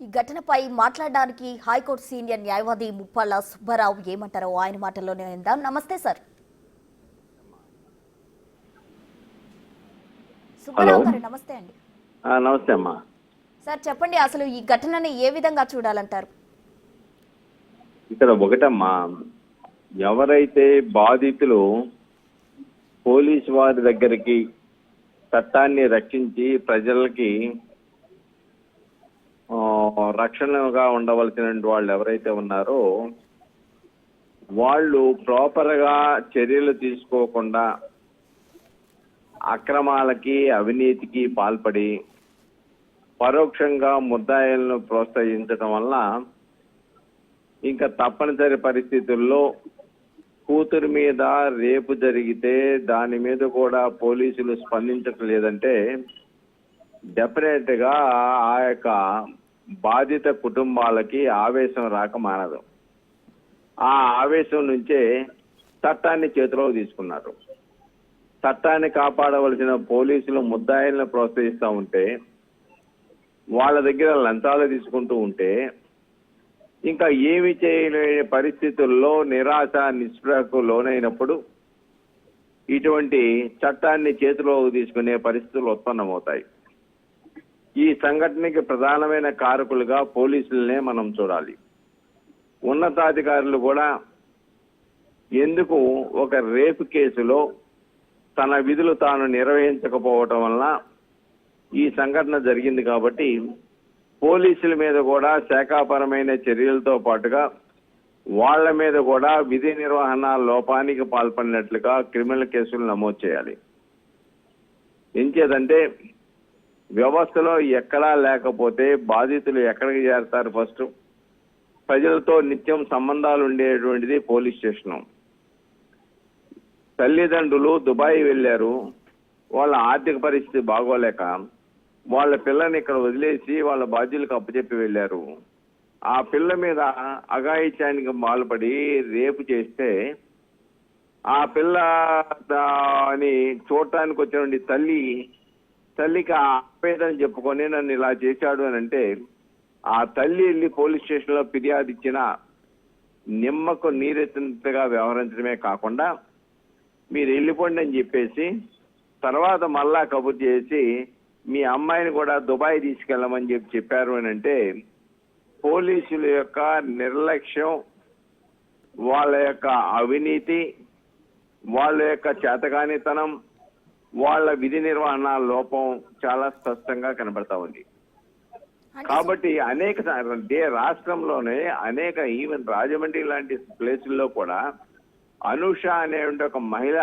ఈ ఘటనపై మాట్లాడడానికి హైకోర్టు సీనియర్ న్యాయవాది ముప్పాళ్ల సుబ్బారావు ఏమంటారో ఆయన మాటల్లోనే విందాం. నమస్తే సార్. హలో. సుబ్బారావు గారు నమస్తే అండి. నమస్తే అమ్మా. సార్ చెప్పండి, అసలు ఈ ఘటనని ఏ విధంగా చూడాలంటారు? ఇక్కడ ఒకటమ్మా, ఎవరైతే బాధితులు పోలీసు వారి దగ్గరికి చట్టాన్ని రక్షించి ప్రజలకి రక్షణగా ఉండవలసిన వాళ్ళు ఎవరైతే ఉన్నారో వాళ్ళు ప్రాపర్గా చర్యలు తీసుకోకుండా అక్రమాలకి అవినీతికి పాల్పడి పరోక్షంగా ముద్దాయిలను ప్రోత్సహించడం వల్ల ఇంకా తప్పనిసరి పరిస్థితుల్లో కూతురు మీద రేపు జరిగితే దాని మీద కూడా పోలీసులు స్పందించట్లేదంటే డెఫినెట్ గా ఆ యొక్క బాధిత కుటుంబాలకి ఆవేశం రాక మానదు. ఆ ఆవేశం నుంచే చట్టాన్ని చేతిలోకి తీసుకున్నారు. చట్టాన్ని కాపాడవలసిన పోలీసులు ముద్దాయిలను ప్రోత్సహిస్తూ ఉంటే, వాళ్ళ దగ్గర లంచాలు తీసుకుంటూ ఉంటే, ఇంకా ఏమి చేయలేని పరిస్థితుల్లో నిరాశ నిస్పృహకు లోనైనప్పుడు ఇటువంటి చట్టాన్ని చేతిలోకి తీసుకునే పరిస్థితులు ఉత్పన్నమవుతాయి. ఈ సంఘటనకి ప్రధానమైన కారకులుగా పోలీసులనే మనం చూడాలి. ఉన్నతాధికారులు కూడా ఎందుకు ఒక రేపు కేసులో తన విధులు తాను నిర్వహించకపోవటం వలన ఈ సంఘటన జరిగింది. కాబట్టి పోలీసుల మీద కూడా శాఖాపరమైన చర్యలతో పాటుగా వాళ్ళ మీద కూడా విధి నిర్వహణ లోపానికి పాల్పడినట్లుగా క్రిమినల్ కేసులు నమోదు చేయాలి. ఎంచేదంటే వ్యవస్థలో ఎక్కడా లేకపోతే బాధితులు ఎక్కడికి చేరతారు? ఫస్ట్ ప్రజలతో నిత్యం సంబంధాలు ఉండేటువంటిది పోలీస్ స్టేషన్. తల్లిదండ్రులు దుబాయ్ వెళ్ళారు, వాళ్ళ ఆర్థిక పరిస్థితి బాగోలేక వాళ్ళ పిల్లని ఇక్కడ వదిలేసి వాళ్ళ బాధ్యులకు అప్పచెప్పి వెళ్ళారు. ఆ పిల్ల మీద అఘాయిత్యానికి పాల్పడి రేపు చేస్తే ఆ పిల్ల అని చూడటానికి వచ్చిన తల్లికి ఆపేదన చెప్పుకొని నన్ను ఇలా చేశాడు అని అంటే, ఆ తల్లి వెళ్ళి పోలీస్ స్టేషన్లో ఫిర్యాదు ఇచ్చిన నిమ్మకు నీరెత్తినట్టుగా వ్యవహరించడమే కాకుండా మీరు వెళ్ళిపోండి అని చెప్పేసి తర్వాత మళ్ళా కబుర్ చేసి మీ అమ్మాయిని కూడా దుబాయ్ తీసుకెళ్ళమని చెప్పారు అని అంటే, పోలీసుల యొక్క నిర్లక్ష్యం, వాళ్ళ యొక్క అవినీతి, వాళ్ళ యొక్క చేతకానితనం, వాళ్ళ విధి నిర్వహణ లోపం చాలా స్పష్టంగా కనబడతా ఉంది. కాబట్టి అనేక రాష్ట్రంలోనే అనేక ఈవెన్ రాజమండ్రి లాంటి ప్లేసుల్లో కూడా అనూష అనే ఒక మహిళ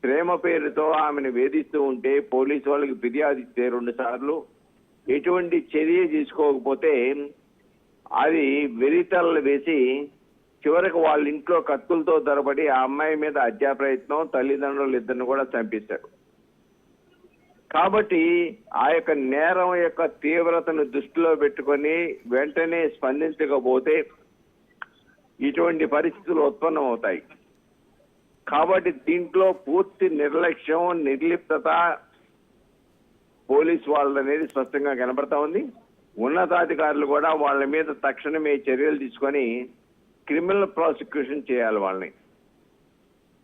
ప్రేమ పేరుతో ఆమెను వేధిస్తూ ఉంటే పోలీసు వాళ్ళకి ఫిర్యాదు ఇస్తే 2 సార్లు ఎటువంటి చర్య తీసుకోకపోతే అది వెరితలలు వేసి చివరికి వాళ్ళ ఇంట్లో కత్తులతో దొరబడి ఆ అమ్మాయి మీద హత్యా ప్రయత్నం, తల్లిదండ్రులు ఇద్దరిని కూడా చంపేశారు. కాబట్టి ఆ యొక్క నేరం యొక్క తీవ్రతను దృష్టిలో పెట్టుకొని వెంటనే స్పందించకపోతే ఇటువంటి పరిస్థితులు ఉత్పన్నం అవుతాయి. కాబట్టి దీంట్లో పూర్తి నిర్లక్ష్యం, నిర్లిప్తత పోలీసు వాళ్ళనేది స్పష్టంగా కనబడతా ఉంది. ఉన్నతాధికారులు కూడా వాళ్ళ మీద తక్షణమే చర్యలు తీసుకొని క్రిమినల్ ప్రాసిక్యూషన్ చేయాలి వాళ్ళని.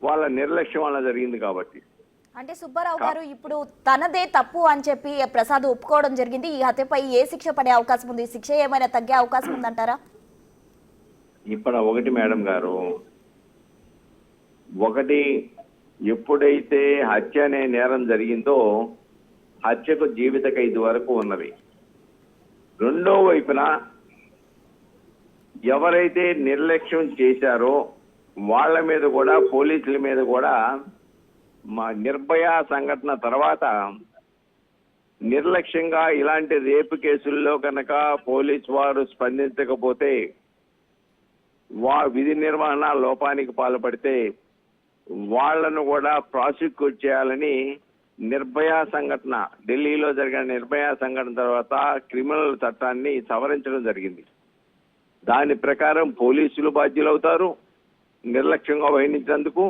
వాళ్ళ నిర్లక్ష్యం వల్ల జరిగింది కాబట్టి. అంటే సుబ్బారావు గారు, ఇప్పుడు తనదే తప్పు అని చెప్పి ప్రసాద్ ఒప్పుకోవడం జరిగింది. ఈ హత్యపై ఏ శిక్ష పడే అవకాశం ఉంది? శిక్ష ఏమైనా తగ్గే అవకాశం ఉందంటారా? ఇప్పుడు ఒకటి మేడం గారు, ఒకటి ఎప్పుడైతే హత్య అనే నేరం జరిగిందో హత్యకు జీవిత ఖైదు వరకు ఉన్నది. రెండో వైపున ఎవరైతే నిర్లక్ష్యం చేశారో వాళ్ళ మీద కూడా, పోలీసుల మీద కూడా మా నిర్భయ సంఘటన తర్వాత నిర్లక్ష్యంగా ఇలాంటి రేపు కేసుల్లో కనుక పోలీసు వారు స్పందించకపోతే, విధి నిర్వహణ లోపానికి పాల్పడితే వాళ్లను కూడా ప్రాసిక్యూట్ చేయాలని నిర్భయ సంఘటన, ఢిల్లీలో జరిగిన నిర్భయ సంఘటన తర్వాత క్రిమినల్ చట్టాన్ని సవరించడం జరిగింది. దాని ప్రకారం పోలీసులు బాధ్యులవుతారు నిర్లక్ష్యంగా వహించినందుకు.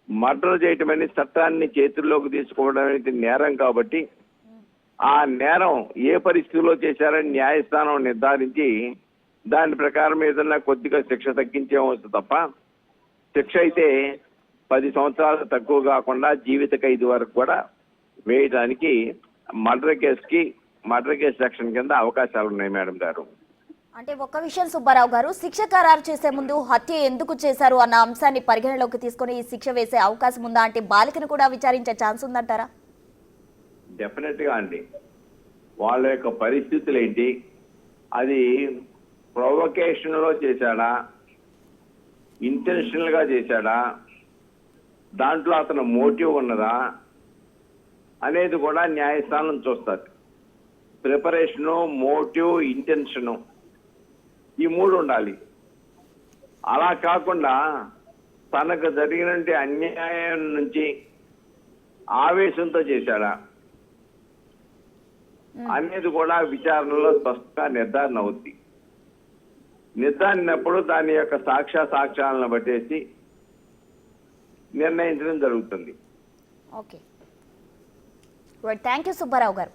మర్డర్ చేయటం అనే చట్టాన్ని చేతుల్లోకి తీసుకోవడం అనేది నేరం కాబట్టి ఆ నేరం ఏ పరిస్థితిలో చేశారని న్యాయస్థానం నిర్ధారించి దాని ప్రకారం ఏదన్నా కొద్దిగా శిక్ష తగ్గించేవచ్చు తప్ప శిక్ష అయితే 10 సంవత్సరాలు తక్కువ కాకుండా జీవిత ఖైదు వరకు కూడా వేయడానికి మర్డర్ కేసు సెక్షన్ కింద అవకాశాలు ఉన్నాయి మేడం గారు. అంటే ఒక్క విషయం సుబ్బారావు గారు, శిక్ష ఖరారు చేసే ముందు హత్య ఎందుకు చేశారు అన్న అంశాన్ని పరిగణలోకి తీసుకొని ఈ శిక్ష వేసే అవకాశం ఉందా? అంటే బాలికను కూడా విచారించే ఛాన్స్ ఉందంటారా? డెఫినెట్ గా అండి. వాళ్ళ యొక్క పరిస్థితులు ఏంటి, అది ప్రొవొకేషన్ లో చేశాడా, ఇంటెన్షనల్ గా చేశాడా, దాంట్లో అతను మోటివ్ ఉన్నదా అనేది కూడా న్యాయస్థానం చూస్తుంది. ప్రిపరేషను, మోటివ్, ఇంటెన్షను ఈ 3 ఉండాలి. అలా కాకుండా తనకు జరిగినటువంటి అన్యాయం నుంచి ఆవేశంతో చేశాడా అనేది కూడా విచారణలో స్పష్టంగా నిర్ధారణ అవుద్ది. నిర్ధారణప్పుడు దాని యొక్క సాక్ష్యాలను బట్టేసి నిర్ణయించడం జరుగుతుంది. ఓకే, థ్యాంక్ యూ సుబ్బారావు గారు.